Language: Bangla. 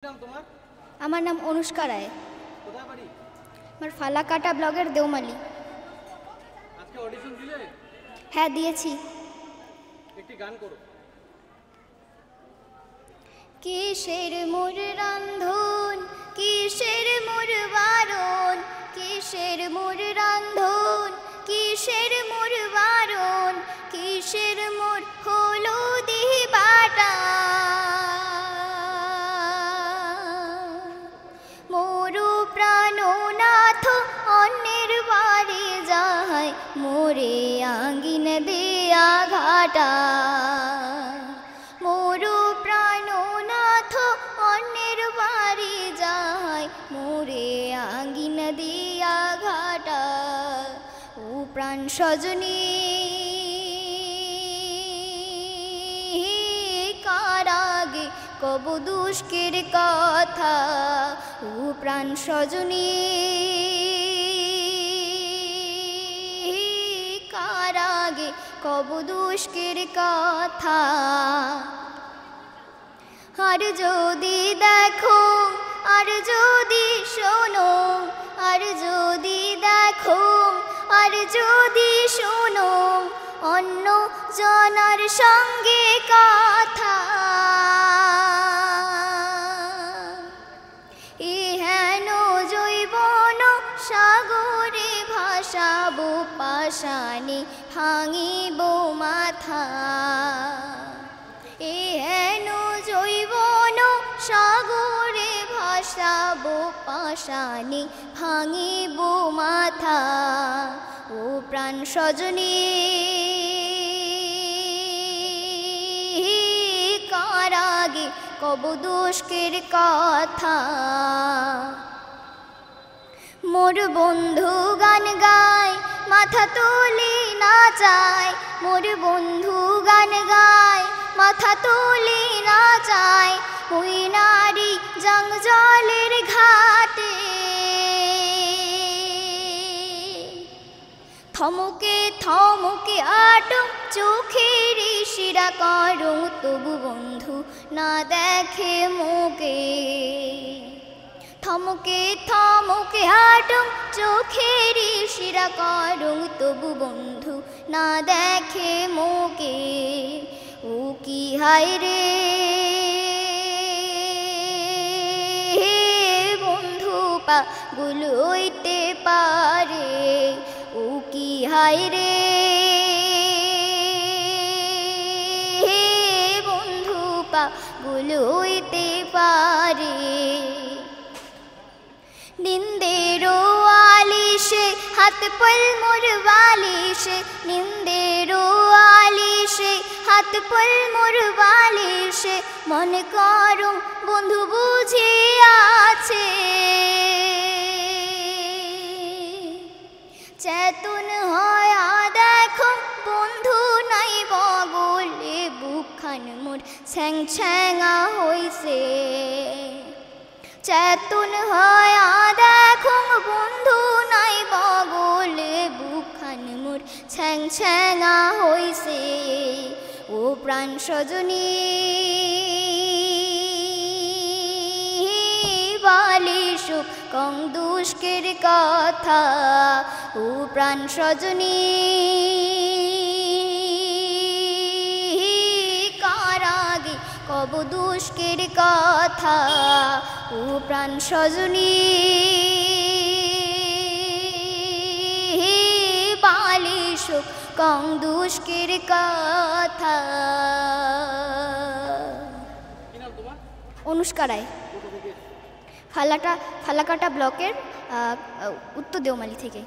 তোমার? আমার নাম অনুষ্কা রায়। কোথায় বাড়ি? আমার ফালাকাটা ব্লগের দেওমালি। আজকে অডিশন দিলে? হ্যাঁ, দিয়েছি। একটি গান করো। কিসের মোর রান্ধন, কিসের মোর বারণ, কিসের মোর রান্ধন, কিসের মোর বারণ, কিসের মোর হলুদি বাটা। মোরু প্রাণনাথ অন্যের বাড়ি যায়, মোরে আঙ্গিন দিয়া ঘাটা। মোরু প্রাণনাথ অন্যের বাড়ি যায়, মোরে আঙ্গিন দিয়া ঘাটা। ও প্রাণ সজনী কারাগে কব দুষ্কের কথা। ও প্রাণ সজনী কারাগে কব দুষ্কের কথা। আর যদি দেখো, আর যদি শোনো, আর যদি দেখো, আর যদি শোনো অন্য জনার সঙ্গে কথা। হেন জৈবন সাগরে ভাসাবো পাশানে ভাঙিব মাথা। হেন জৈবন সাগরে ভাসাবো পাশানে ভাঙিব মাথা। ও প্রাণ সজনী কারাগে কব দুষ্কের কথা। মোর বন্ধু গান গায় মাথা তুলি নাচায়, মোর বন্ধু গান গায় মাথা তুলি নাচায়। ওই নারী জঙ্গলের ঘাটে থমকে থমকে আটম চোখের শিরা করুঁ, তবু বন্ধু না দেখে মুখে। থমকে থমকে আটম চোখের শিরা করুঁ, তবু বন্ধু না দেখে মুখে। ও কি হায় রে বন্ধু পাগল হইতে পারে। ও কি হায় রে বন্ধু পাগল হইতে পারে। নিন্দের আলিশে হাত পল মোর বালিশে, নিন্দের আলিশে হাত পল মোর বালিশে। মনে করুম বন্ধু বুঝে আছে, চেতন হয় দেখো বন্ধু নাই বগলে। বুকখান মোর ছ্যাং ছ্যাঙা হইছে, চেতন হয় দেখো বন্ধু নাই বগলে। বুকখান মোর ছ্যাং ছ্যাঙা হইছে। ও প্রাণ সজনী বালিশ কং দুষ্কের কথা। ও প্রাণ সজনী কারাগে কব দুষ্কের কথা। ও প্রাণ সজনী বালিশ কং দুষ্কের কথা। অনুষ্কা রায়, ফালাকাটা ব্লকের উত্তর দেওমালি থেকে।